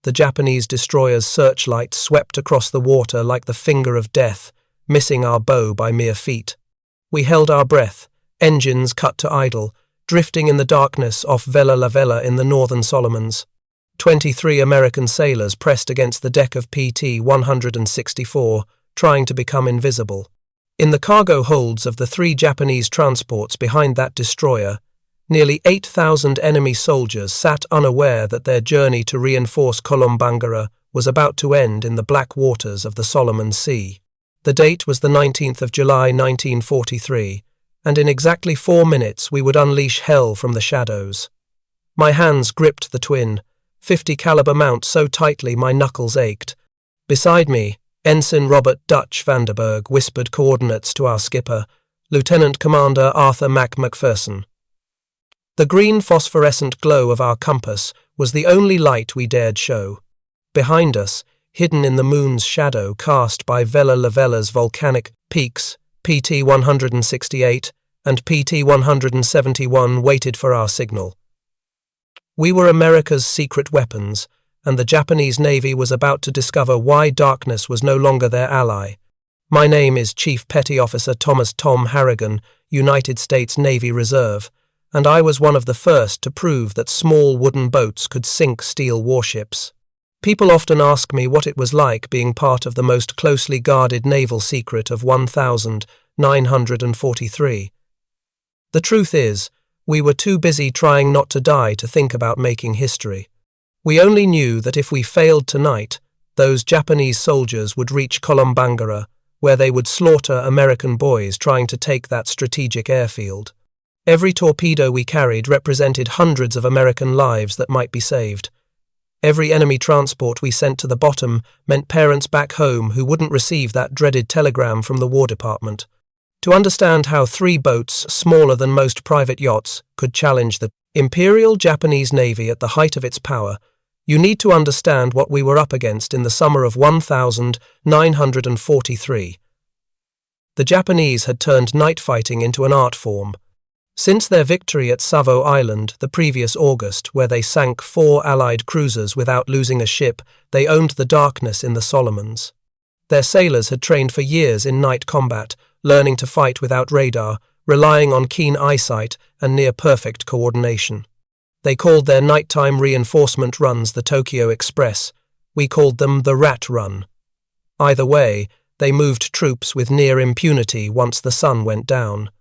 The Japanese destroyer's searchlight swept across the water like the finger of death, missing our bow by mere feet. We held our breath, engines cut to idle, drifting in the darkness off Vella Lavella in the northern Solomons. 23 American sailors pressed against the deck of PT-164, trying to become invisible. In the cargo holds of the 3 Japanese transports behind that destroyer, nearly 8,000 enemy soldiers sat unaware that their journey to reinforce Kolombangara was about to end in the black waters of the Solomon Sea. The date was the 19th of July 1943, and in exactly 4 minutes we would unleash hell from the shadows. My hands gripped the twin, 50 caliber mount so tightly my knuckles ached. Beside me, Ensign Robert Dutch Vanderberg whispered coordinates to our skipper, Lieutenant Commander Arthur McPherson. The green phosphorescent glow of our compass was the only light we dared show. Behind us, hidden in the moon's shadow cast by Vella Lavella's volcanic peaks, PT-168 and PT-171 waited for our signal. We were America's secret weapons, and the Japanese Navy was about to discover why darkness was no longer their ally. My name is Chief Petty Officer Thomas Tom Harrigon, United States Navy Reserve, and I was one of the first to prove that small wooden boats could sink steel warships. People often ask me what it was like being part of the most closely guarded naval secret of 1943. The truth is, we were too busy trying not to die to think about making history. We only knew that if we failed tonight, those Japanese soldiers would reach Kolombangara, where they would slaughter American boys trying to take that strategic airfield. Every torpedo we carried represented hundreds of American lives that might be saved. Every enemy transport we sent to the bottom meant parents back home who wouldn't receive that dreaded telegram from the War Department. To understand how 3 boats, smaller than most private yachts, could challenge the Imperial Japanese Navy at the height of its power, you need to understand what we were up against in the summer of 1943. The Japanese had turned night fighting into an art form. Since their victory at Savo Island the previous August, where they sank 4 Allied cruisers without losing a ship, they owned the darkness in the Solomons. Their sailors had trained for years in night combat, learning to fight without radar, relying on keen eyesight and near-perfect coordination. They called their nighttime reinforcement runs the Tokyo Express. We called them the Rat Run. Either way, they moved troops with near impunity once the sun went down.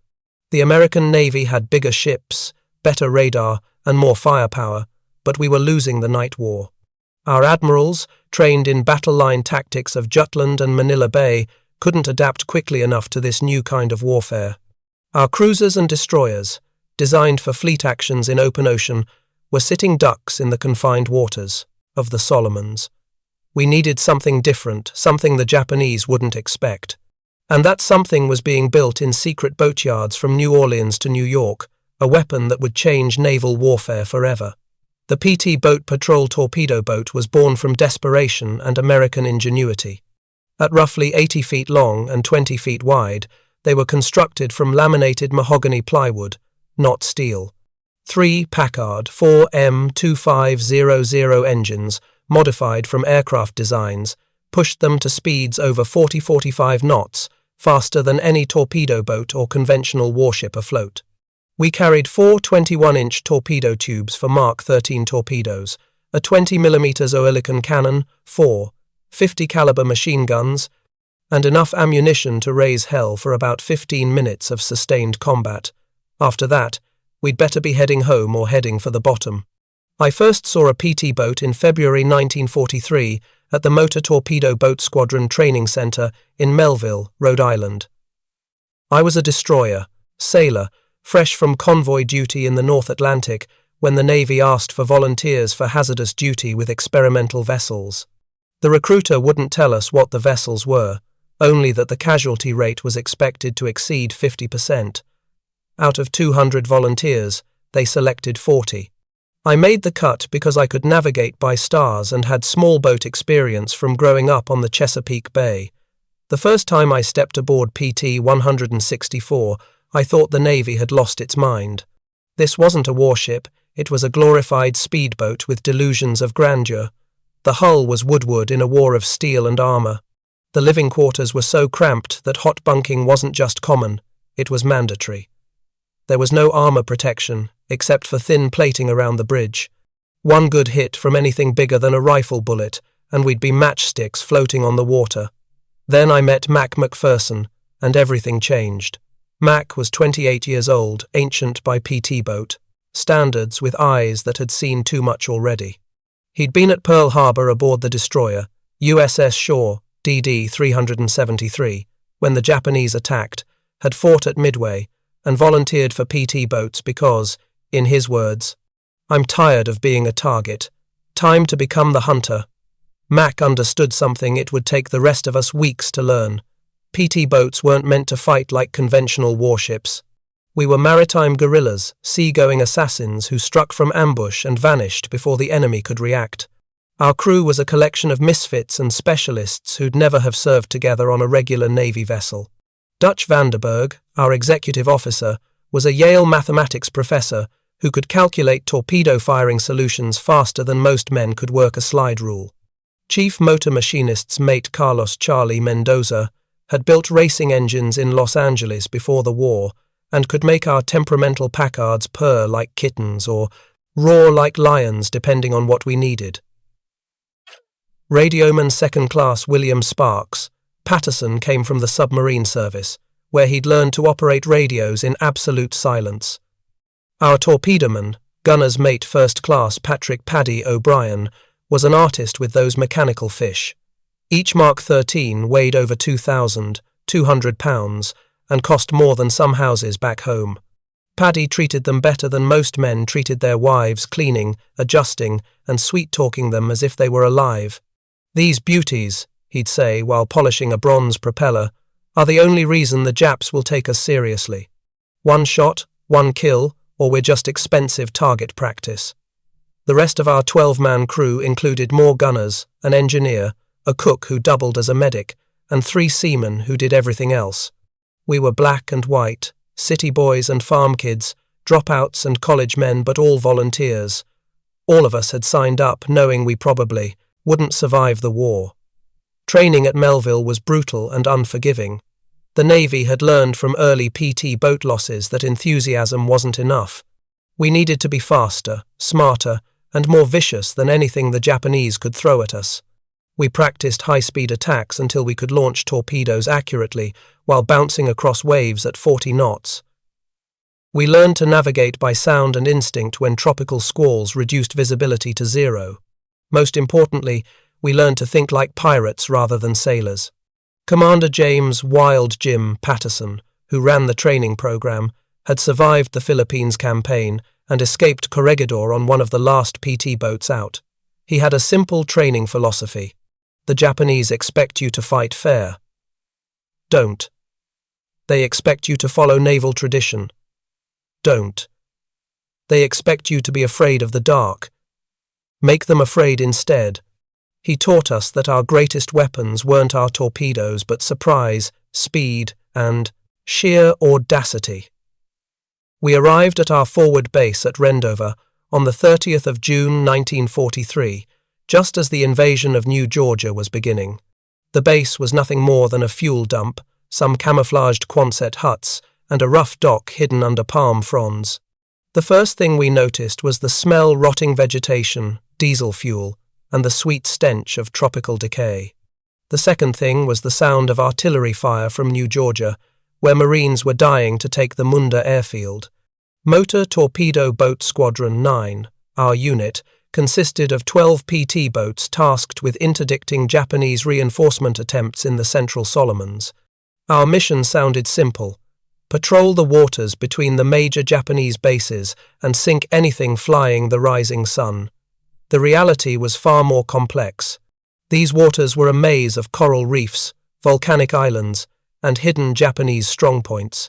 The American Navy had bigger ships, better radar, and more firepower, but we were losing the night war. Our admirals, trained in battle line tactics of Jutland and Manila Bay, couldn't adapt quickly enough to this new kind of warfare. Our cruisers and destroyers, designed for fleet actions in open ocean, were sitting ducks in the confined waters of the Solomons. We needed something different, something the Japanese wouldn't expect. And that something was being built in secret boatyards from New Orleans to New York, a weapon that would change naval warfare forever. The PT Boat Patrol torpedo boat was born from desperation and American ingenuity. At roughly 80 feet long and 20 feet wide, they were constructed from laminated mahogany plywood, not steel. 3 Packard 4M2500 engines, modified from aircraft designs, pushed them to speeds over 40-45 knots, faster than any torpedo boat or conventional warship afloat. We carried 4 21-inch torpedo tubes for Mark 13 torpedoes, a 20mm Oerlikon cannon, 4 50 caliber machine guns, and enough ammunition to raise hell for about 15 minutes of sustained combat. After that, we'd better be heading home or heading for the bottom. I first saw a PT boat in February 1943 at the Motor Torpedo Boat Squadron Training Center in Melville, Rhode Island. I was a destroyer, sailor, fresh from convoy duty in the North Atlantic when the Navy asked for volunteers for hazardous duty with experimental vessels. The recruiter wouldn't tell us what the vessels were, only that the casualty rate was expected to exceed 50%. Out of 200 volunteers, they selected 40. I made the cut because I could navigate by stars and had small boat experience from growing up on the Chesapeake Bay. The first time I stepped aboard PT-164, I thought the Navy had lost its mind. This wasn't a warship, it was a glorified speedboat with delusions of grandeur. The hull was woodward in a war of steel and armor. The living quarters were so cramped that hot bunking wasn't just common, it was mandatory. There was no armor protection, except for thin plating around the bridge. One good hit from anything bigger than a rifle bullet, and we'd be matchsticks floating on the water. Then I met Mac McPherson, and everything changed. Mac was 28 years old, ancient by PT boat, standards with eyes that had seen too much already. He'd been at Pearl Harbor aboard the destroyer, USS Shaw, DD 373, when the Japanese attacked, had fought at Midway, and volunteered for PT boats because, in his words, "I'm tired of being a target. Time to become the hunter." Mac understood something it would take the rest of us weeks to learn. PT boats weren't meant to fight like conventional warships. We were maritime guerrillas, sea-going assassins who struck from ambush and vanished before the enemy could react. Our crew was a collection of misfits and specialists who'd never have served together on a regular Navy vessel. Dutch Vanderberg, our executive officer, was a Yale mathematics professor who could calculate torpedo-firing solutions faster than most men could work a slide rule. Chief motor machinist's mate Carlos Charlie Mendoza had built racing engines in Los Angeles before the war and could make our temperamental Packards purr like kittens or roar like lions depending on what we needed. Radioman Second Class William Sparks, Patterson came from the submarine service, where he'd learned to operate radios in absolute silence. Our torpedoman, gunner's mate First Class Patrick Paddy O'Brien, was an artist with those mechanical fish. Each Mark 13 weighed over 2,200 pounds and cost more than some houses back home. Paddy treated them better than most men treated their wives, cleaning, adjusting, and sweet-talking them as if they were alive. "These beauties," he'd say while polishing a bronze propeller, "are the only reason the Japs will take us seriously. One shot, one kill, or we're just expensive target practice." The rest of our 12-man crew included more gunners, an engineer, a cook who doubled as a medic, and 3 seamen who did everything else. We were black and white, city boys and farm kids, dropouts and college men, but all volunteers. All of us had signed up knowing we probably wouldn't survive the war. Training at Melville was brutal and unforgiving. The Navy had learned from early PT boat losses that enthusiasm wasn't enough. We needed to be faster, smarter, and more vicious than anything the Japanese could throw at us. We practiced high-speed attacks until we could launch torpedoes accurately while bouncing across waves at 40 knots. We learned to navigate by sound and instinct when tropical squalls reduced visibility to 0. Most importantly, we learned to think like pirates rather than sailors. Commander James "Wild Jim" Patterson, who ran the training program, had survived the Philippines campaign and escaped Corregidor on one of the last PT boats out. He had a simple training philosophy. The Japanese expect you to fight fair. Don't. They expect you to follow naval tradition. Don't. They expect you to be afraid of the dark. Make them afraid instead. He taught us that our greatest weapons weren't our torpedoes but surprise, speed, and sheer audacity. We arrived at our forward base at Rendover on the 30th of June 1943, just as the invasion of New Georgia was beginning. The base was nothing more than a fuel dump, some camouflaged Quonset huts, and a rough dock hidden under palm fronds. The first thing we noticed was the smell rotting vegetation, diesel fuel, and the sweet stench of tropical decay. The second thing was the sound of artillery fire from New Georgia, where Marines were dying to take the Munda airfield. Motor Torpedo Boat Squadron 9, our unit, consisted of 12 PT boats tasked with interdicting Japanese reinforcement attempts in the Central Solomons. Our mission sounded simple: patrol the waters between the major Japanese bases and sink anything flying the rising sun. The reality was far more complex. These waters were a maze of coral reefs, volcanic islands, and hidden Japanese strongpoints.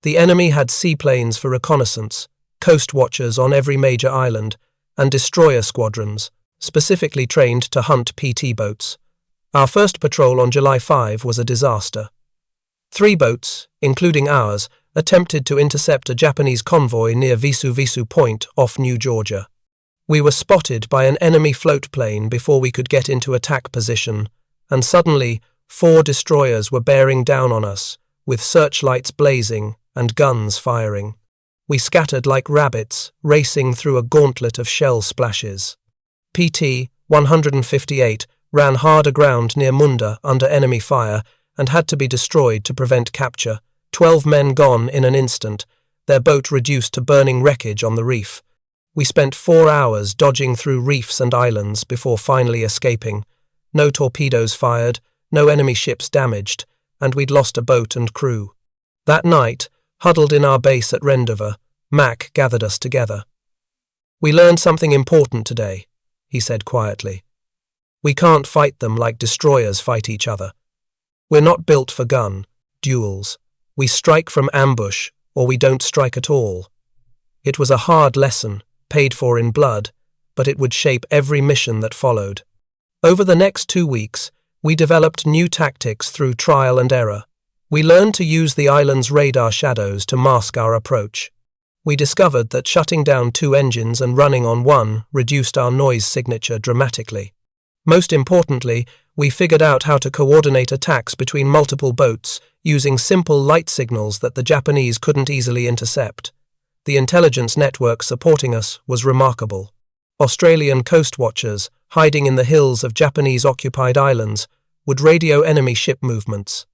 The enemy had seaplanes for reconnaissance, coast watchers on every major island, and destroyer squadrons, specifically trained to hunt PT boats. Our first patrol on July 5 was a disaster. 3 boats, including ours, attempted to intercept a Japanese convoy near Visu Visu Point off New Georgia. We were spotted by an enemy float plane before we could get into attack position, and suddenly 4 destroyers were bearing down on us, with searchlights blazing and guns firing. We scattered like rabbits, racing through a gauntlet of shell splashes. PT 158 ran hard aground near Munda under enemy fire and had to be destroyed to prevent capture. 12 men gone in an instant, their boat reduced to burning wreckage on the reef. We spent 4 hours dodging through reefs and islands before finally escaping. No torpedoes fired, no enemy ships damaged, and we'd lost a boat and crew. That night, huddled in our base at Rendezvous, Mac gathered us together. "We learned something important today," he said quietly. "We can't fight them like destroyers fight each other. We're not built for duels. We strike from ambush, or we don't strike at all." It was a hard lesson, paid for in blood, but it would shape every mission that followed. Over the next 2 weeks, we developed new tactics through trial and error. We learned to use the island's radar shadows to mask our approach. We discovered that shutting down 2 engines and running on one reduced our noise signature dramatically. Most importantly, we figured out how to coordinate attacks between multiple boats using simple light signals that the Japanese couldn't easily intercept. The intelligence network supporting us was remarkable. Australian coast watchers, hiding in the hills of Japanese-occupied islands, would radio enemy ship movements.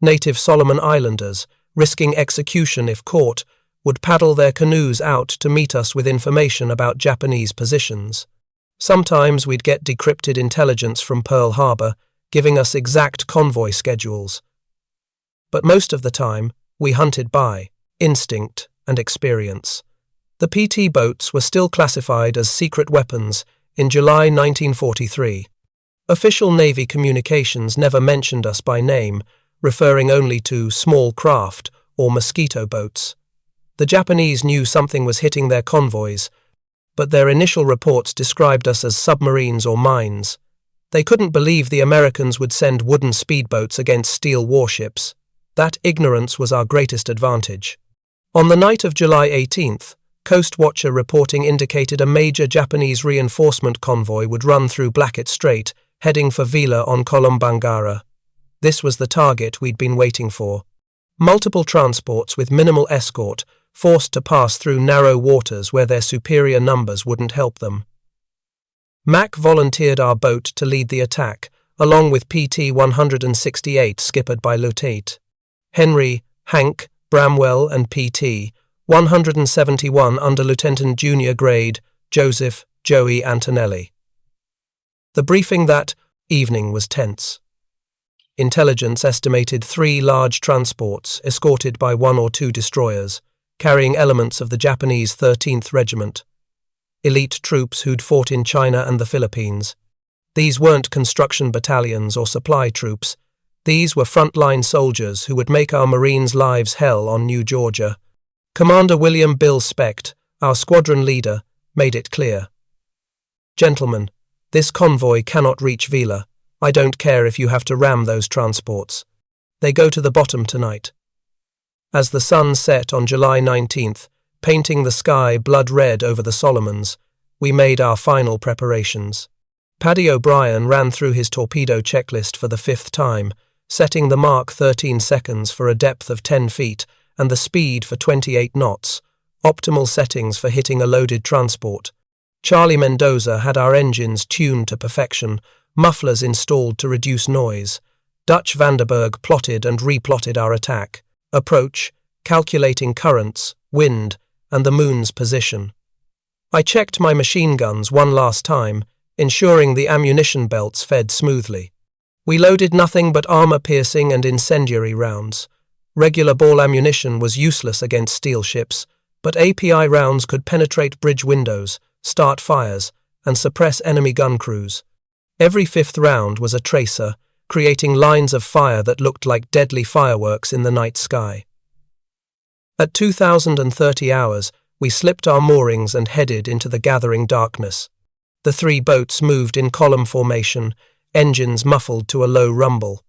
Native Solomon Islanders, risking execution if caught, would paddle their canoes out to meet us with information about Japanese positions. Sometimes we'd get decrypted intelligence from Pearl Harbor, giving us exact convoy schedules. But most of the time, we hunted by instinct and experience. The PT boats were still classified as secret weapons in July 1943. Official Navy communications never mentioned us by name, referring only to small craft or mosquito boats. The Japanese knew something was hitting their convoys, but their initial reports described us as submarines or mines. They couldn't believe the Americans would send wooden speedboats against steel warships. That ignorance was our greatest advantage. On the night of July 18th, Coast Watcher reporting indicated a major Japanese reinforcement convoy would run through Blackett Strait, heading for Vella on Kolombangara. This was the target we'd been waiting for. Multiple transports with minimal escort, forced to pass through narrow waters where their superior numbers wouldn't help them. Mac volunteered our boat to lead the attack, along with PT 168 skippered by Lieutenant Henry, Hank, Bramwell and PT 171 under Lieutenant Junior Grade Joseph Joey Antonelli. The briefing that evening was tense. Intelligence estimated 3 large transports escorted by 1 or 2 destroyers, carrying elements of the Japanese 13th Regiment, elite troops who'd fought in China and the Philippines. These weren't construction battalions or supply troops. These were frontline soldiers who would make our Marines' lives hell on New Georgia. Commander William Bill Specht, our squadron leader, made it clear. "Gentlemen, this convoy cannot reach Vella. I don't care if you have to ram those transports. They go to the bottom tonight." As the sun set on July 19th, painting the sky blood red over the Solomons, we made our final preparations. Paddy O'Brien ran through his torpedo checklist for the 5th time, setting the mark 13 seconds for a depth of 10 feet and the speed for 28 knots, optimal settings for hitting a loaded transport. Charlie Mendoza had our engines tuned to perfection, mufflers installed to reduce noise. Dutch Vanderberg plotted and replotted our attack. Approach, calculating currents, wind, and the moon's position. I checked my machine guns one last time, ensuring the ammunition belts fed smoothly. We loaded nothing but armor-piercing and incendiary rounds. Regular ball ammunition was useless against steel ships, but API rounds could penetrate bridge windows, start fires, and suppress enemy gun crews. Every 5th round was a tracer, creating lines of fire that looked like deadly fireworks in the night sky. At 2030 hours, we slipped our moorings and headed into the gathering darkness. The 3 boats moved in column formation, engines muffled to a low rumble.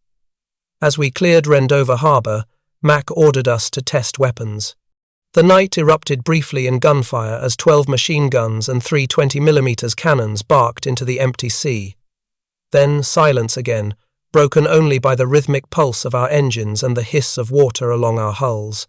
As we cleared Rendezvous Harbour, Mac ordered us to test weapons. The night erupted briefly in gunfire as 12 machine guns and 3 20mm cannons barked into the empty sea. Then silence again, broken only by the rhythmic pulse of our engines and the hiss of water along our hulls.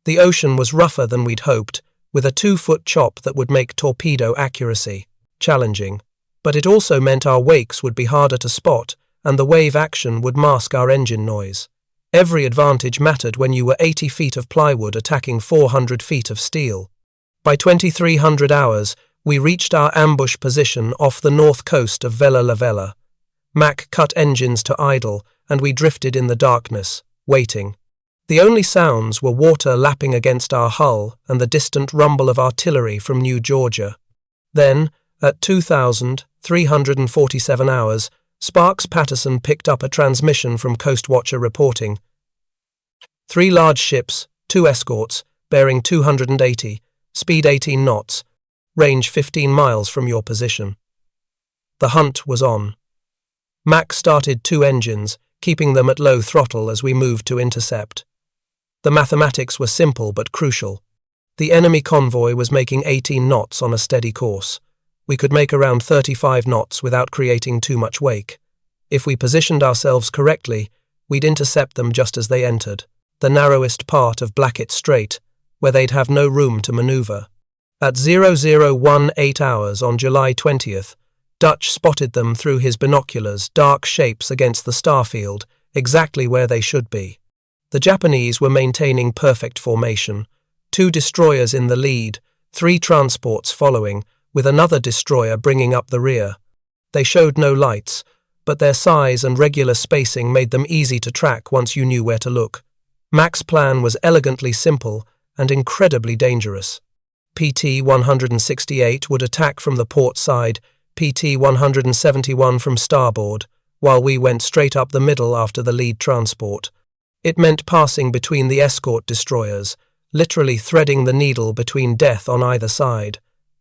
The ocean was rougher than we'd hoped, with a 2-foot chop that would make torpedo accuracy challenging. But it also meant our wakes would be harder to spot, and the wave action would mask our engine noise. Every advantage mattered when you were 80 feet of plywood attacking 400 feet of steel. By 2300 hours, we reached our ambush position off the north coast of Vella Lavella. Mac cut engines to idle, and we drifted in the darkness, waiting. The only sounds were water lapping against our hull and the distant rumble of artillery from New Georgia. Then, at 2,347 hours, Sparks Patterson picked up a transmission from Coast Watcher reporting. 3 large ships, 2 escorts, bearing 280, speed 18 knots, range 15 miles from your position. The hunt was on. Mac started 2 engines, keeping them at low throttle as we moved to intercept. The mathematics were simple but crucial. The enemy convoy was making 18 knots on a steady course. We could make around 35 knots without creating too much wake. If we positioned ourselves correctly, we'd intercept them just as they entered, the narrowest part of Blackett Strait, where they'd have no room to maneuver. At 0018 hours on July 20th, Dutch spotted them through his binoculars, dark shapes against the starfield, exactly where they should be. The Japanese were maintaining perfect formation, 2 destroyers in the lead, 3 transports following, with another destroyer bringing up the rear. They showed no lights, but their size and regular spacing made them easy to track once you knew where to look. Mac's plan was elegantly simple and incredibly dangerous. PT-168 would attack from the port side, PT-171 from starboard, while we went straight up the middle after the lead transport. It meant passing between the escort destroyers, literally threading the needle between death on either side.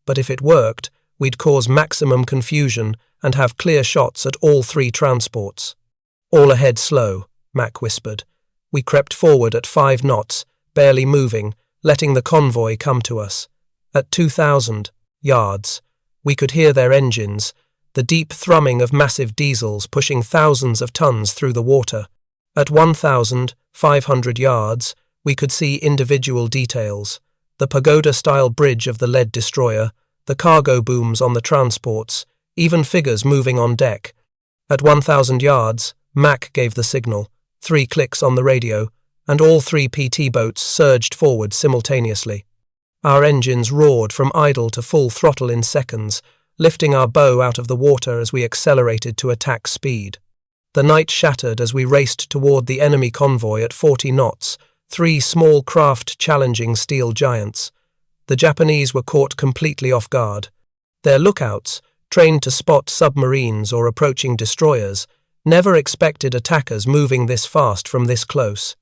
But if it worked, we'd cause maximum confusion and have clear shots at all 3 transports. All ahead slow, Mac whispered. We crept forward at 5 knots, barely moving, letting the convoy come to us. At 2,000 yards, we could hear their engines, the deep thrumming of massive diesels pushing thousands of tons through the water. At 1,500 yards, we could see individual details, the pagoda-style bridge of the lead destroyer, the cargo booms on the transports, even figures moving on deck. At 1,000 yards, Mac gave the signal, 3 clicks on the radio, and all 3 PT boats surged forward simultaneously. Our engines roared from idle to full throttle in seconds, lifting our bow out of the water as we accelerated to attack speed. The night shattered as we raced toward the enemy convoy at 40 knots, 3 small craft challenging steel giants. The Japanese were caught completely off guard. Their lookouts, trained to spot submarines or approaching destroyers, never expected attackers moving this fast from this close.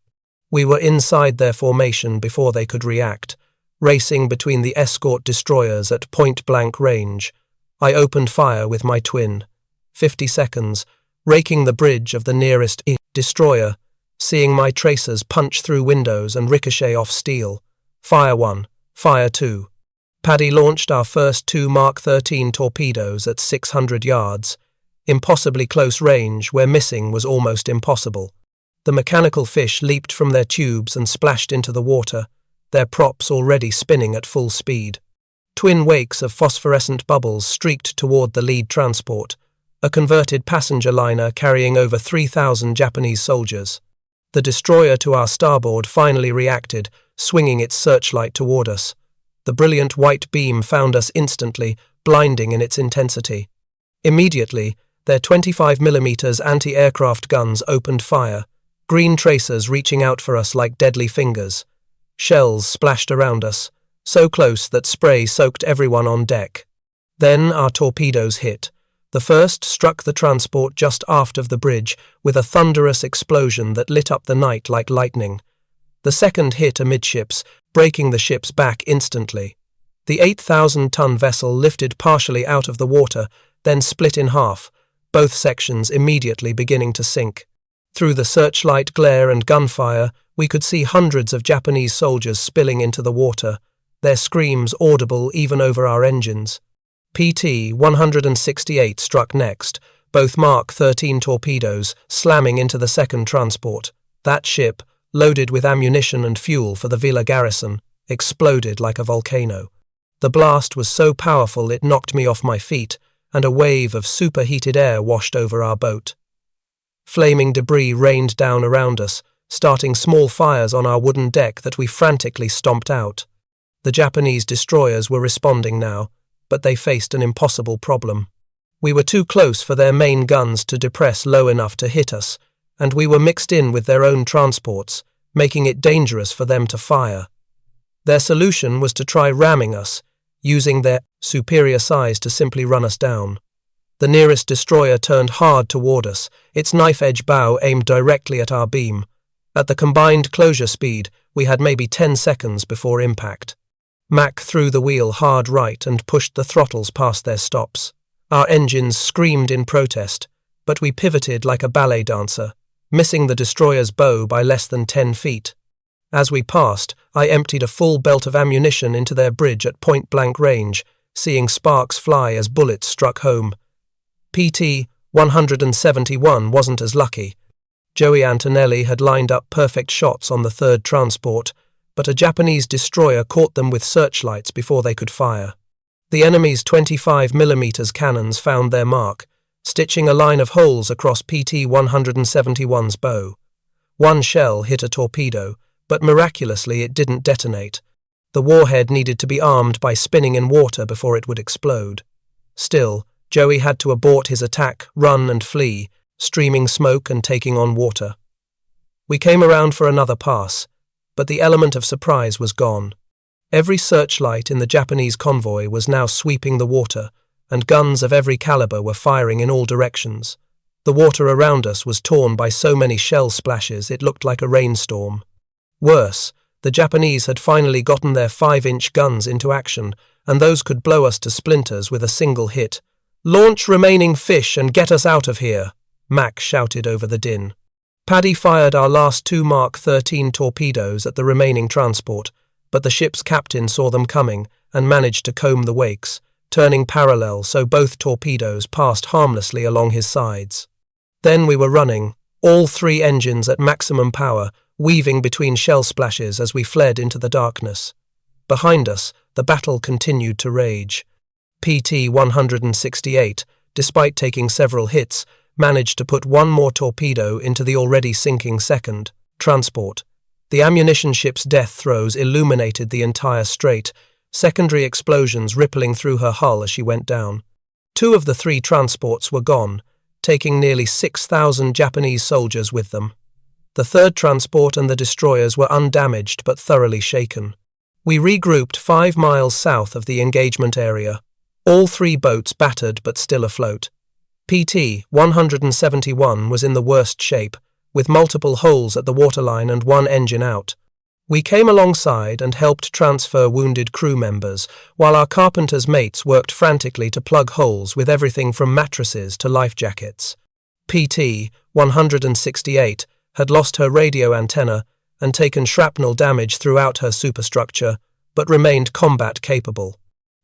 We were inside their formation before they could react, racing between the escort destroyers at point-blank range. I opened fire with my twin. 50 seconds, raking the bridge of the nearest destroyer, seeing my tracers punch through windows and ricochet off steel. Fire 1, Fire 2. Paddy launched our first 2 Mark 13 torpedoes at 600 yards, impossibly close range where missing was almost impossible. The mechanical fish leaped from their tubes and splashed into the water, their props already spinning at full speed. Twin wakes of phosphorescent bubbles streaked toward the lead transport, a converted passenger liner carrying over 3,000 Japanese soldiers. The destroyer to our starboard finally reacted, swinging its searchlight toward us. The brilliant white beam found us instantly, blinding in its intensity. Immediately, their 25mm anti-aircraft guns opened fire, green tracers reaching out for us like deadly fingers. Shells splashed around us, so close that spray soaked everyone on deck. Then our torpedoes hit. The first struck the transport just aft of the bridge with a thunderous explosion that lit up the night like lightning. The second hit amidships, breaking the ship's back instantly. The 8,000-ton vessel lifted partially out of the water, then split in half, both sections immediately beginning to sink. Through the searchlight glare and gunfire, we could see hundreds of Japanese soldiers spilling into the water, their screams audible even over our engines. PT-168 struck next, both Mark 13 torpedoes slamming into the second transport. That ship, loaded with ammunition and fuel for the Villa garrison, exploded like a volcano. The blast was so powerful it knocked me off my feet, and a wave of superheated air washed over our boat. Flaming debris rained down around us, starting small fires on our wooden deck that we frantically stomped out. The Japanese destroyers were responding now, but they faced an impossible problem. We were too close for their main guns to depress low enough to hit us, and we were mixed in with their own transports, making it dangerous for them to fire. Their solution was to try ramming us, using their superior size to simply run us down. The nearest destroyer turned hard toward us, its knife-edge bow aimed directly at our beam. At the combined closure speed, we had maybe 10 seconds before impact. Mac threw the wheel hard right and pushed the throttles past their stops. Our engines screamed in protest, but we pivoted like a ballet dancer, missing the destroyer's bow by less than 10 feet. As we passed, I emptied a full belt of ammunition into their bridge at point-blank range, seeing sparks fly as bullets struck home. PT-171 wasn't as lucky. Joey Antonelli had lined up perfect shots on the third transport, but a Japanese destroyer caught them with searchlights before they could fire. The enemy's 25mm cannons found their mark, stitching a line of holes across PT-171's bow. One shell hit a torpedo, but miraculously it didn't detonate. The warhead needed to be armed by spinning in water before it would explode. Still, Joey had to abort his attack, run and flee, streaming smoke and taking on water. We came around for another pass, but the element of surprise was gone. Every searchlight in the Japanese convoy was now sweeping the water, and guns of every caliber were firing in all directions. The water around us was torn by so many shell splashes it looked like a rainstorm. Worse, the Japanese had finally gotten their 5-inch guns into action, and those could blow us to splinters with a single hit. "Launch remaining fish and get us out of here," Mac shouted over the din. Paddy fired our last 2 Mark 13 torpedoes at the remaining transport, but the ship's captain saw them coming and managed to comb the wakes, turning parallel so both torpedoes passed harmlessly along his sides. Then we were running, all 3 engines at maximum power, weaving between shell splashes as we fled into the darkness. Behind us, the battle continued to rage. PT-168, despite taking several hits, managed to put 1 more torpedo into the already sinking second transport. The ammunition ship's death throes illuminated the entire strait, secondary explosions rippling through her hull as she went down. 2 of the 3 transports were gone, taking nearly 6,000 Japanese soldiers with them. The third transport and the destroyers were undamaged but thoroughly shaken. We regrouped 5 miles south of the engagement area, all 3 boats battered but still afloat. PT-171 was in the worst shape, with multiple holes at the waterline and 1 engine out. We came alongside and helped transfer wounded crew members, while our carpenter's mates worked frantically to plug holes with everything from mattresses to life jackets. PT-168 had lost her radio antenna and taken shrapnel damage throughout her superstructure, but remained combat capable.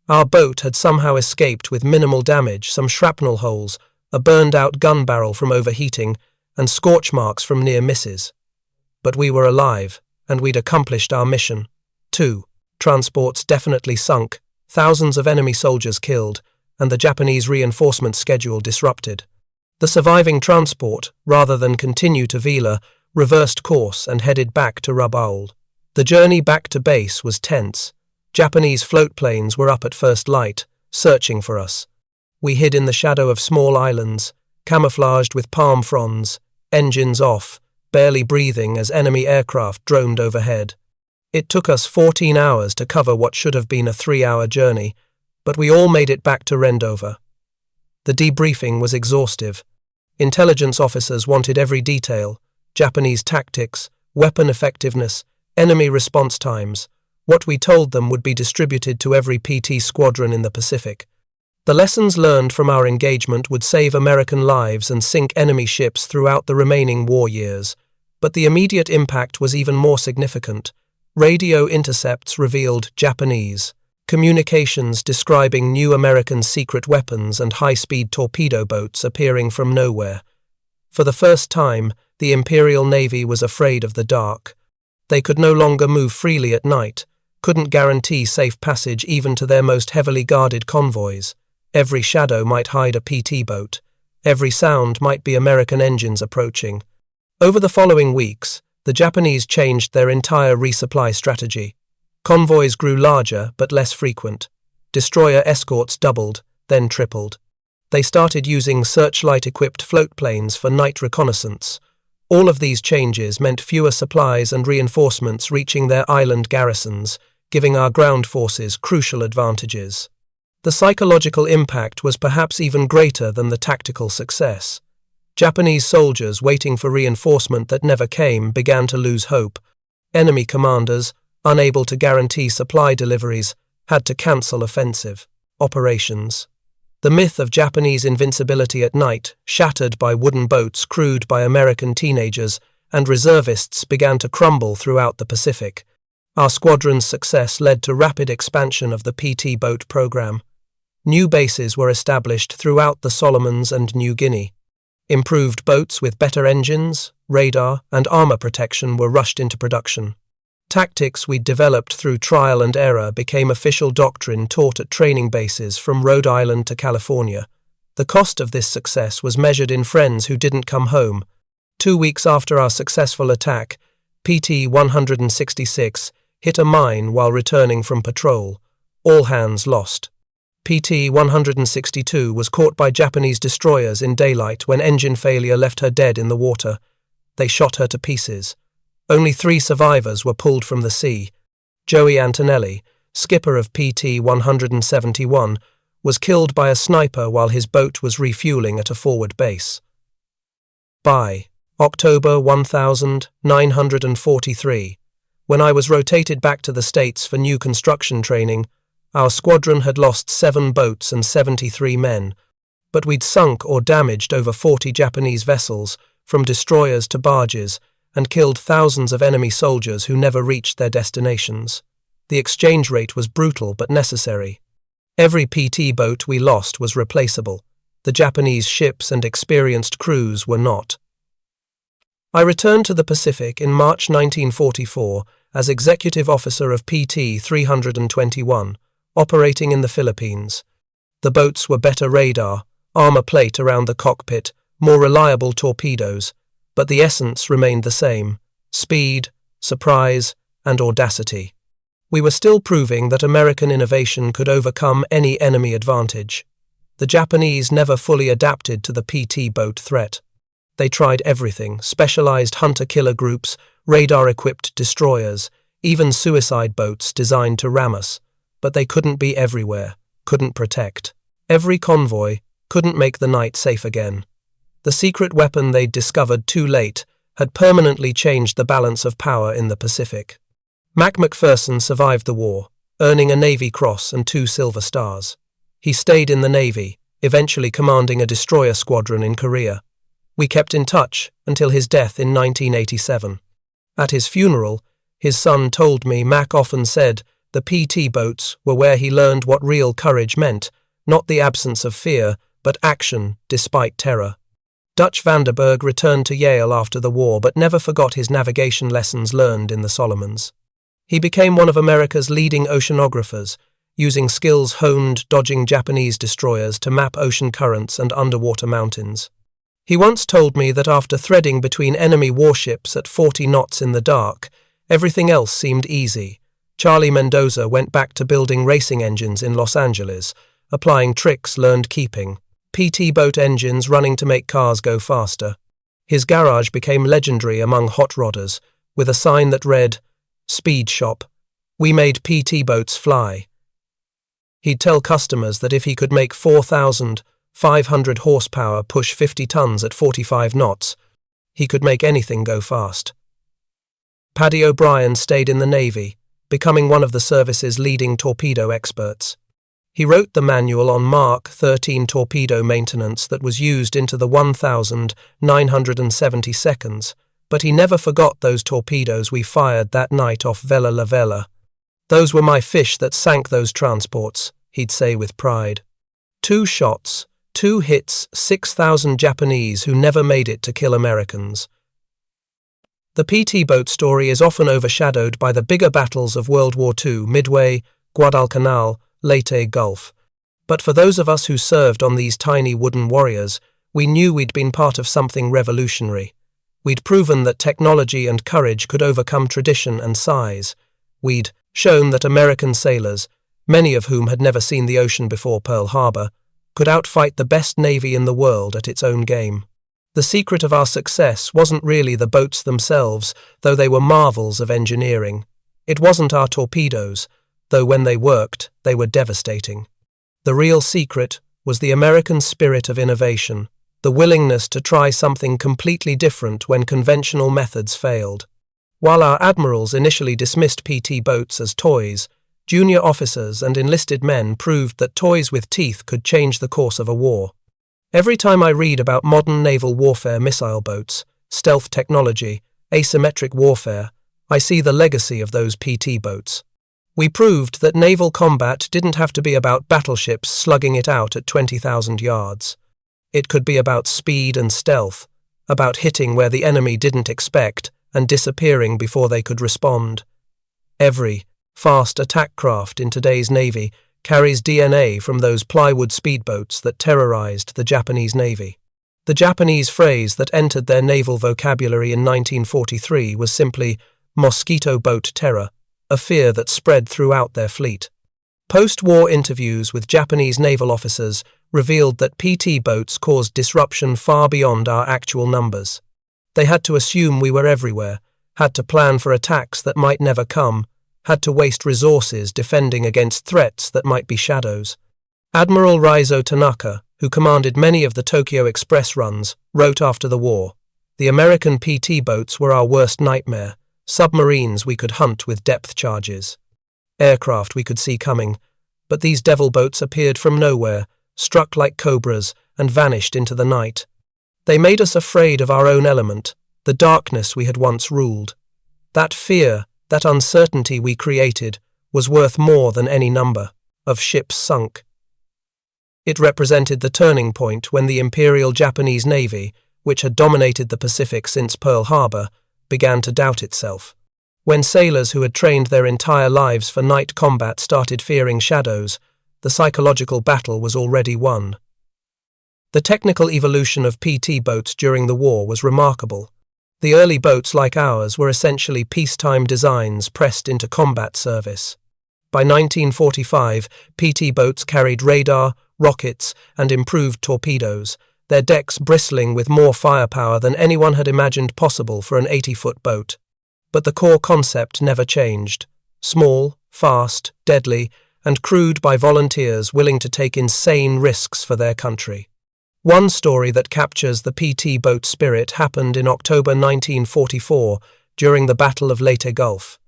Our boat had somehow escaped with minimal damage, some shrapnel holes, a burned-out gun barrel from overheating, and scorch marks from near misses. But we were alive, and we'd accomplished our mission. 2 transports definitely sunk, thousands of enemy soldiers killed, and the Japanese reinforcement schedule disrupted. The surviving transport, rather than continue to Vella, reversed course and headed back to Rabaul. The journey back to base was tense. Japanese float planes were up at first light, searching for us. We hid in the shadow of small islands, camouflaged with palm fronds, engines off, barely breathing as enemy aircraft droned overhead. It took us 14 hours to cover what should have been a 3-hour journey, but we all made it back to Rendover. The debriefing was exhaustive. Intelligence officers wanted every detail: Japanese tactics, weapon effectiveness, enemy response times. What we told them would be distributed to every PT squadron in the Pacific. The lessons learned from our engagement would save American lives and sink enemy ships throughout the remaining war years, but the immediate impact was even more significant. Radio intercepts revealed Japanese communications describing new American secret weapons and high-speed torpedo boats appearing from nowhere. For the first time, the Imperial Navy was afraid of the dark. They could no longer move freely at night, couldn't guarantee safe passage even to their most heavily guarded convoys. Every shadow might hide a PT boat. Every sound might be American engines approaching. Over the following weeks, the Japanese changed their entire resupply strategy. Convoys grew larger but less frequent. Destroyer escorts doubled, then tripled. They started using searchlight-equipped float planes for night reconnaissance. All of these changes meant fewer supplies and reinforcements reaching their island garrisons, giving our ground forces crucial advantages. The psychological impact was perhaps even greater than the tactical success. Japanese soldiers waiting for reinforcement that never came began to lose hope. Enemy commanders, unable to guarantee supply deliveries, had to cancel offensive operations. The myth of Japanese invincibility at night, shattered by wooden boats crewed by American teenagers and reservists, began to crumble throughout the Pacific. Our squadron's success led to rapid expansion of the PT boat program. New bases were established throughout the Solomons and New Guinea. Improved boats with better engines, radar, and armor protection were rushed into production. Tactics we'd developed through trial and error became official doctrine taught at training bases from Rhode Island to California. The cost of this success was measured in friends who didn't come home. 2 weeks after our successful attack, PT 166 hit a mine while returning from patrol. All hands lost. PT 162 was caught by Japanese destroyers in daylight when engine failure left her dead in the water. They shot her to pieces. Only 3 survivors were pulled from the sea. Joey Antonelli, skipper of PT 171, was killed by a sniper while his boat was refueling at a forward base. By October 1943, when I was rotated back to the States for new construction training, our squadron had lost 7 boats and 73 men, but we'd sunk or damaged over 40 Japanese vessels, from destroyers to barges, and killed thousands of enemy soldiers who never reached their destinations. The exchange rate was brutal but necessary. Every PT boat we lost was replaceable. The Japanese ships and experienced crews were not. I returned to the Pacific in March 1944 as executive officer of PT 321, operating in the Philippines. The boats were better radar, armor plate around the cockpit, more reliable torpedoes, but the essence remained the same: speed, surprise, and audacity. We were still proving that American innovation could overcome any enemy advantage. The Japanese never fully adapted to the PT boat threat. They tried everything: specialized hunter-killer groups, radar-equipped destroyers, even suicide boats designed to ram us. But they couldn't be everywhere, couldn't protect. Every convoy couldn't make the night safe again. The secret weapon they'd discovered too late had permanently changed the balance of power in the Pacific. Mac McPherson survived the war, earning a Navy Cross and 2 Silver Stars. He stayed in the Navy, eventually commanding a destroyer squadron in Korea. We kept in touch until his death in 1987. At his funeral, his son told me Mac often said the PT boats were where he learned what real courage meant, not the absence of fear, but action despite terror. Dutch Vandenberg returned to Yale after the war but never forgot his navigation lessons learned in the Solomons. He became one of America's leading oceanographers, using skills honed dodging Japanese destroyers to map ocean currents and underwater mountains. He once told me that after threading between enemy warships at 40 knots in the dark, everything else seemed easy. Charlie Mendoza went back to building racing engines in Los Angeles, applying tricks learned keeping PT boat engines running to make cars go faster. His garage became legendary among hot rodders, with a sign that read, "Speed Shop. We made PT boats fly." He'd tell customers that if he could make 4,500 horsepower push 50 tons at 45 knots, he could make anything go fast. Paddy O'Brien stayed in the Navy, becoming one of the service's leading torpedo experts. He wrote the manual on Mark 13 torpedo maintenance that was used into the 1,970 seconds, but he never forgot those torpedoes we fired that night off Vella Lavella. "Those were my fish that sank those transports," he'd say with pride. 2 shots, 2 hits, 6,000 Japanese who never made it to kill Americans. The PT boat story is often overshadowed by the bigger battles of World War II, Midway, Guadalcanal, Leyte Gulf. But for those of us who served on these tiny wooden warriors, we knew we'd been part of something revolutionary. We'd proven that technology and courage could overcome tradition and size. We'd shown that American sailors, many of whom had never seen the ocean before Pearl Harbor, could outfight the best navy in the world at its own game. The secret of our success wasn't really the boats themselves, though they were marvels of engineering. It wasn't our torpedoes, though when they worked, they were devastating. The real secret was the American spirit of innovation, the willingness to try something completely different when conventional methods failed. While our admirals initially dismissed PT boats as toys, junior officers and enlisted men proved that toys with teeth could change the course of a war. Every time I read about modern naval warfare missile boats, stealth technology, asymmetric warfare, I see the legacy of those PT boats. We proved that naval combat didn't have to be about battleships slugging it out at 20,000 yards. It could be about speed and stealth, about hitting where the enemy didn't expect and disappearing before they could respond. Every fast attack craft in today's Navy carries DNA from those plywood speedboats that terrorized the Japanese Navy. The Japanese phrase that entered their naval vocabulary in 1943 was simply mosquito boat terror, a fear that spread throughout their fleet. Post-war interviews with Japanese naval officers revealed that PT boats caused disruption far beyond our actual numbers. They had to assume we were everywhere, had to plan for attacks that might never come, had to waste resources defending against threats that might be shadows. Admiral Raizo Tanaka, who commanded many of the Tokyo Express runs, wrote after the war, "The American PT boats were our worst nightmare. Submarines we could hunt with depth charges. Aircraft we could see coming, but these devil boats appeared from nowhere, struck like cobras, and vanished into the night. They made us afraid of our own element, the darkness we had once ruled. That fear, that uncertainty we created, was worth more than any number of ships sunk." It represented the turning point when the Imperial Japanese Navy, which had dominated the Pacific since Pearl Harbor, began to doubt itself. When sailors who had trained their entire lives for night combat started fearing shadows, the psychological battle was already won. The technical evolution of PT boats during the war was remarkable. The early boats like ours were essentially peacetime designs pressed into combat service. By 1945, PT boats carried radar, rockets, and improved torpedoes, their decks bristling with more firepower than anyone had imagined possible for an 80-foot boat. But the core concept never changed. Small, fast, deadly, and crewed by volunteers willing to take insane risks for their country. One story that captures the PT boat spirit happened in October 1944 during the Battle of Leyte Gulf.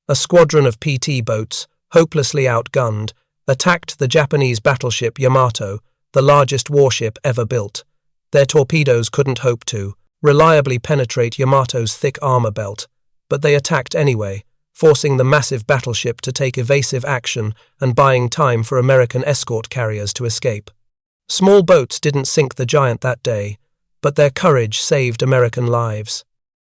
A squadron of PT boats, hopelessly outgunned, attacked the Japanese battleship Yamato, the largest warship ever built. Their torpedoes couldn't hope to reliably penetrate Yamato's thick armor belt, but they attacked anyway, forcing the massive battleship to take evasive action and buying time for American escort carriers to escape. Small boats didn't sink the giant that day, but their courage saved American lives.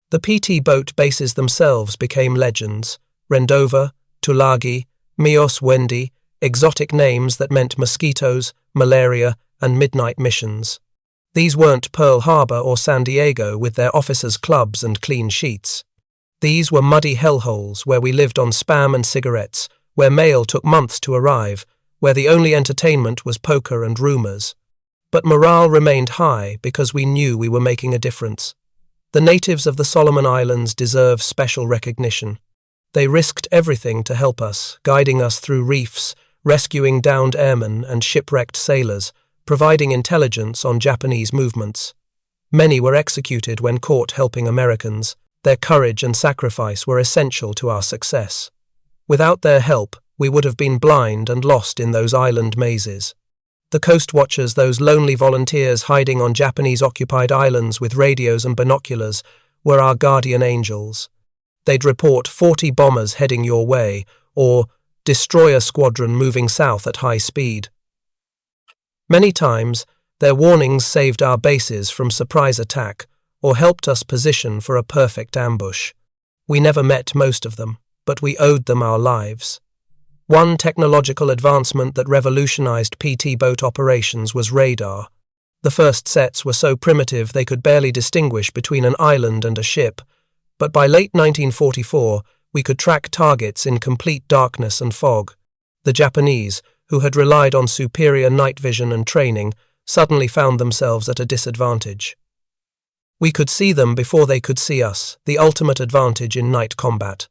The PT boat bases themselves became legends: Rendova, Tulagi, Mios Wendy, exotic names that meant mosquitoes, malaria, and midnight missions. These weren't Pearl Harbor or San Diego with their officers' clubs and clean sheets. These were muddy hellholes where we lived on Spam and cigarettes, where mail took months to arrive, where the only entertainment was poker and rumors. But morale remained high because we knew we were making a difference. The natives of the Solomon Islands deserve special recognition. They risked everything to help us, guiding us through reefs, rescuing downed airmen and shipwrecked sailors, providing intelligence on Japanese movements. Many were executed when caught helping Americans. Their courage and sacrifice were essential to our success. Without their help, we would have been blind and lost in those island mazes. The coast watchers, those lonely volunteers hiding on Japanese-occupied islands with radios and binoculars, were our guardian angels. They'd report 40 bombers heading your way, or destroyer squadron moving south at high speed. Many times, their warnings saved our bases from surprise attack or helped us position for a perfect ambush. We never met most of them, but we owed them our lives. One technological advancement that revolutionized PT boat operations was radar. The first sets were so primitive they could barely distinguish between an island and a ship, but by late 1944, we could track targets in complete darkness and fog. The Japanese, who had relied on superior night vision and training, suddenly found themselves at a disadvantage. We could see them before they could see us, the ultimate advantage in night combat.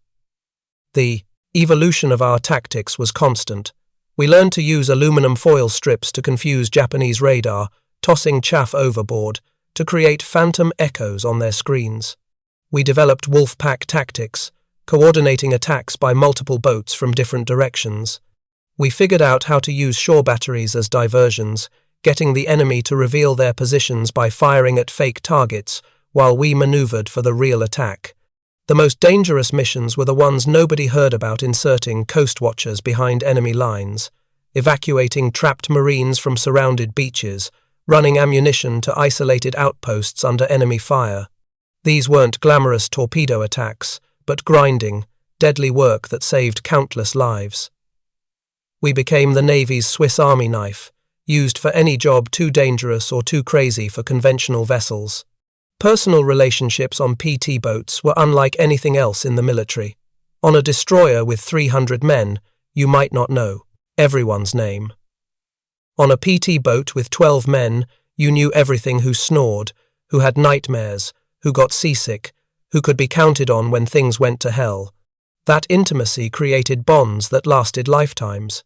The evolution of our tactics was constant. We learned to use aluminum foil strips to confuse Japanese radar, tossing chaff overboard, to create phantom echoes on their screens. We developed wolf pack tactics, coordinating attacks by multiple boats from different directions. We figured out how to use shore batteries as diversions, getting the enemy to reveal their positions by firing at fake targets while we maneuvered for the real attack. The most dangerous missions were the ones nobody heard about, inserting coast watchers behind enemy lines, evacuating trapped Marines from surrounded beaches, running ammunition to isolated outposts under enemy fire. These weren't glamorous torpedo attacks, but grinding, deadly work that saved countless lives. We became the Navy's Swiss Army knife, used for any job too dangerous or too crazy for conventional vessels. Personal relationships on PT boats were unlike anything else in the military. On a destroyer with 300 men, you might not know everyone's name. On a PT boat with 12 men, you knew everything: who snored, who had nightmares, who got seasick, who could be counted on when things went to hell. That intimacy created bonds that lasted lifetimes.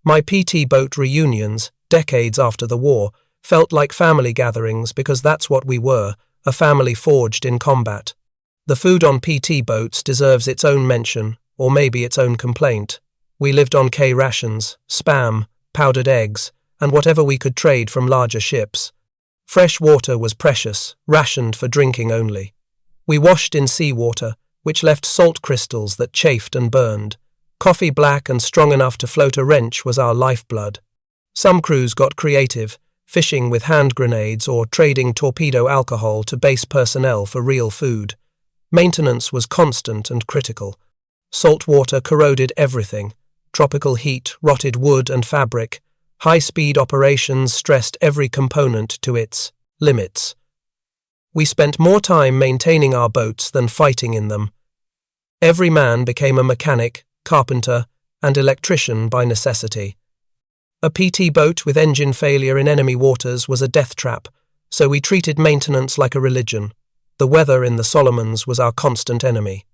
My PT boat reunions, decades after the war, felt like family gatherings because that's what we were, a family forged in combat. The food on PT boats deserves its own mention, or maybe its own complaint. We lived on K rations, spam, powdered eggs, and whatever we could trade from larger ships. Fresh water was precious, rationed for drinking only. We washed in seawater, which left salt crystals that chafed and burned. Coffee black and strong enough to float a wrench was our lifeblood. Some crews got creative, fishing with hand grenades or trading torpedo alcohol to base personnel for real food. Maintenance was constant and critical. Salt water corroded everything. Tropical heat rotted wood and fabric. High-speed operations stressed every component to its limits. We spent more time maintaining our boats than fighting in them. Every man became a mechanic, carpenter, and electrician by necessity. A PT boat with engine failure in enemy waters was a death trap, so we treated maintenance like a religion. The weather in the Solomons was our constant enemy.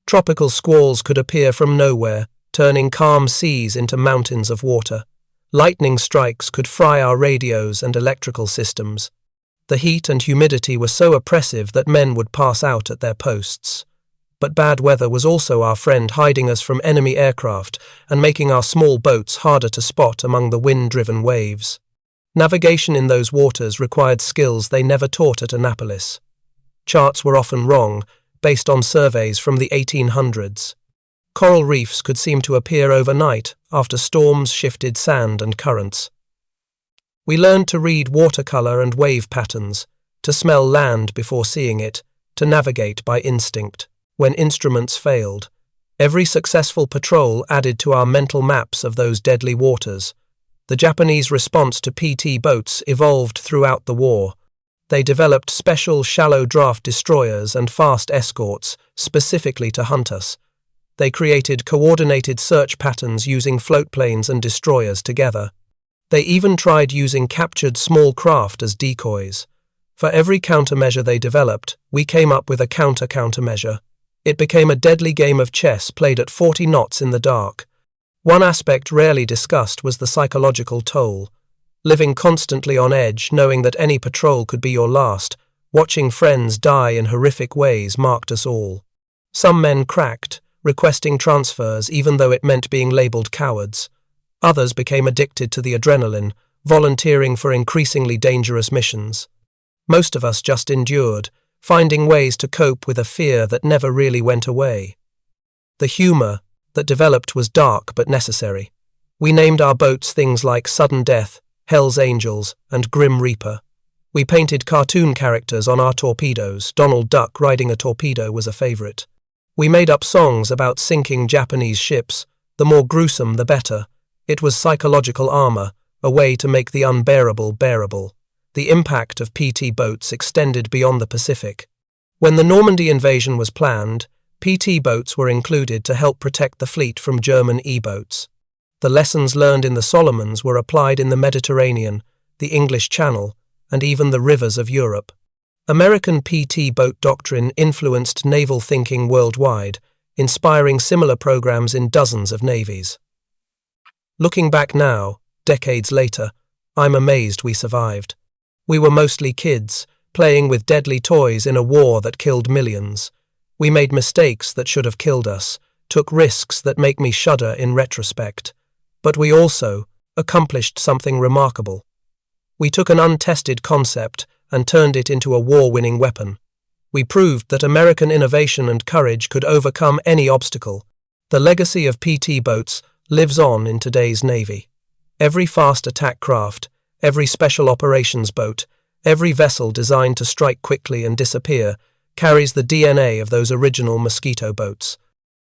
Tropical squalls could appear from nowhere, turning calm seas into mountains of water. Lightning strikes could fry our radios and electrical systems. The heat and humidity were so oppressive that men would pass out at their posts. But bad weather was also our friend, hiding us from enemy aircraft and making our small boats harder to spot among the wind-driven waves. Navigation in those waters required skills they never taught at Annapolis. Charts were often wrong, based on surveys from the 1800s. Coral reefs could seem to appear overnight after storms shifted sand and currents. We learned to read watercolor and wave patterns, to smell land before seeing it, to navigate by instinct. When instruments failed, every successful patrol added to our mental maps of those deadly waters. The Japanese response to PT boats evolved throughout the war. They developed special shallow draft destroyers and fast escorts specifically to hunt us. They created coordinated search patterns using floatplanes and destroyers together. They even tried using captured small craft as decoys. For every countermeasure they developed, we came up with a countermeasure. It became a deadly game of chess played at 40 knots in the dark. One aspect rarely discussed was the psychological toll. Living constantly on edge, knowing that any patrol could be your last, watching friends die in horrific ways marked us all. Some men cracked, requesting transfers even though it meant being labelled cowards. Others became addicted to the adrenaline, volunteering for increasingly dangerous missions. Most of us just endured, finding ways to cope with a fear that never really went away. The humour that developed was dark but necessary. We named our boats things like Sudden Death, Hell's Angels, and Grim Reaper. We painted cartoon characters on our torpedoes. Donald Duck riding a torpedo was a favourite. We made up songs about sinking Japanese ships. The more gruesome, the better. It was psychological armour, a way to make the unbearable bearable. The impact of PT boats extended beyond the Pacific. When the Normandy invasion was planned, PT boats were included to help protect the fleet from German E-boats. The lessons learned in the Solomons were applied in the Mediterranean, the English Channel, and even the rivers of Europe. American PT boat doctrine influenced naval thinking worldwide, inspiring similar programs in dozens of navies. Looking back now, decades later, I'm amazed we survived. We were mostly kids, playing with deadly toys in a war that killed millions. We made mistakes that should have killed us, took risks that make me shudder in retrospect. But we also accomplished something remarkable. We took an untested concept and turned it into a war-winning weapon. We proved that American innovation and courage could overcome any obstacle. The legacy of PT boats lives on in today's Navy. Every fast attack craft, every special operations boat, every vessel designed to strike quickly and disappear carries the DNA of those original mosquito boats.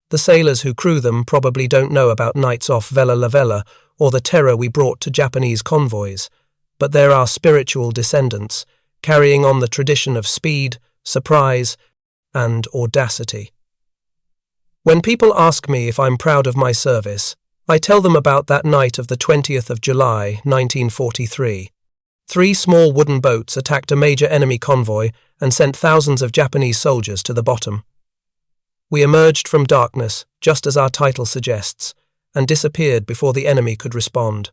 The sailors who crew them probably don't know about nights off Vella Lavella or the terror we brought to Japanese convoys, but they're our spiritual descendants, carrying on the tradition of speed, surprise, and audacity. When people ask me if I'm proud of my service, I tell them about that night of the 20th of July, 1943. 3 small wooden boats attacked a major enemy convoy and sent thousands of Japanese soldiers to the bottom. We emerged from darkness, just as our title suggests, and disappeared before the enemy could respond.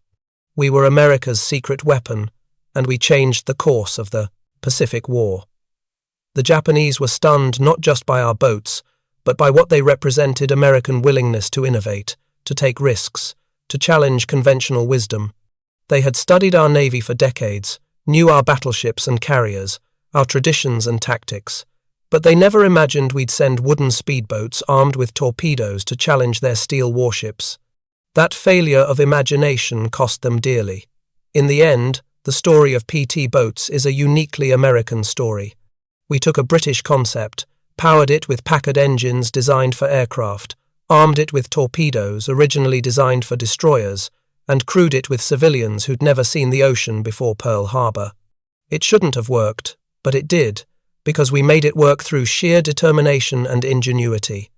We were America's secret weapon, and we changed the course of the Pacific War. The Japanese were stunned not just by our boats, but by what they represented: American willingness to innovate, to take risks, to challenge conventional wisdom. They had studied our Navy for decades, knew our battleships and carriers, our traditions and tactics, but they never imagined we'd send wooden speedboats armed with torpedoes to challenge their steel warships. That failure of imagination cost them dearly. In the end, the story of PT boats is a uniquely American story. We took a British concept, powered it with Packard engines designed for aircraft, armed it with torpedoes originally designed for destroyers, and crewed it with civilians who'd never seen the ocean before Pearl Harbor. It shouldn't have worked, but it did, because we made it work through sheer determination and ingenuity.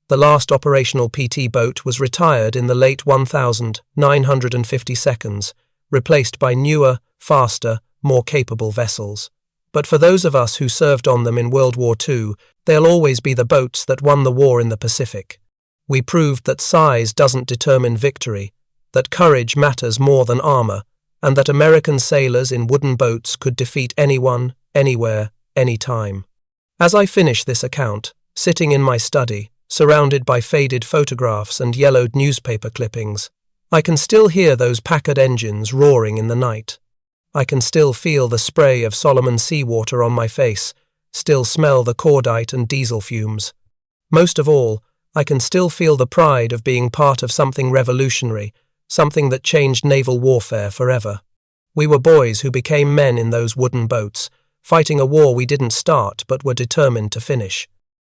The last operational PT boat was retired in the late 1952, replaced by newer, faster, more capable vessels. But for those of us who served on them in World War II, they'll always be the boats that won the war in the Pacific. We proved that size doesn't determine victory, that courage matters more than armor, and that American sailors in wooden boats could defeat anyone, anywhere, anytime. As I finish this account, sitting in my study, surrounded by faded photographs and yellowed newspaper clippings, I can still hear those Packard engines roaring in the night. I can still feel the spray of Solomon seawater on my face, still smell the cordite and diesel fumes. Most of all, I can still feel the pride of being part of something revolutionary, something that changed naval warfare forever. We were boys who became men in those wooden boats, fighting a war we didn't start but were determined to finish.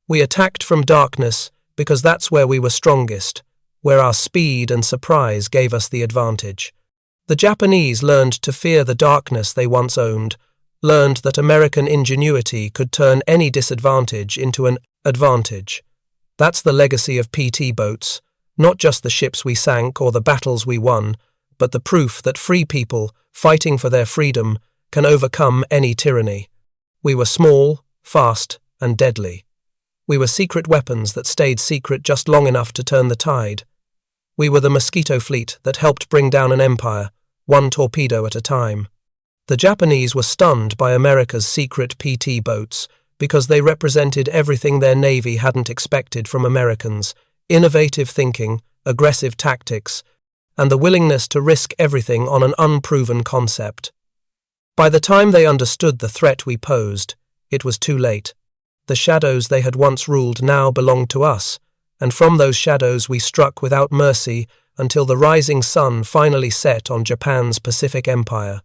We attacked from darkness because that's where we were strongest, where our speed and surprise gave us the advantage. The Japanese learned to fear the darkness they once owned, learned that American ingenuity could turn any disadvantage into an advantage. That's the legacy of PT boats, not just the ships we sank or the battles we won, but the proof that free people, fighting for their freedom, can overcome any tyranny. We were small, fast, and deadly. We were secret weapons that stayed secret just long enough to turn the tide. We were the mosquito fleet that helped bring down an empire, one torpedo at a time. The Japanese were stunned by America's secret PT boats because they represented everything their Navy hadn't expected from Americans: innovative thinking, aggressive tactics, and the willingness to risk everything on an unproven concept. By the time they understood the threat we posed, it was too late. The shadows they had once ruled now belonged to us, and from those shadows we struck without mercy until the rising sun finally set on Japan's Pacific Empire.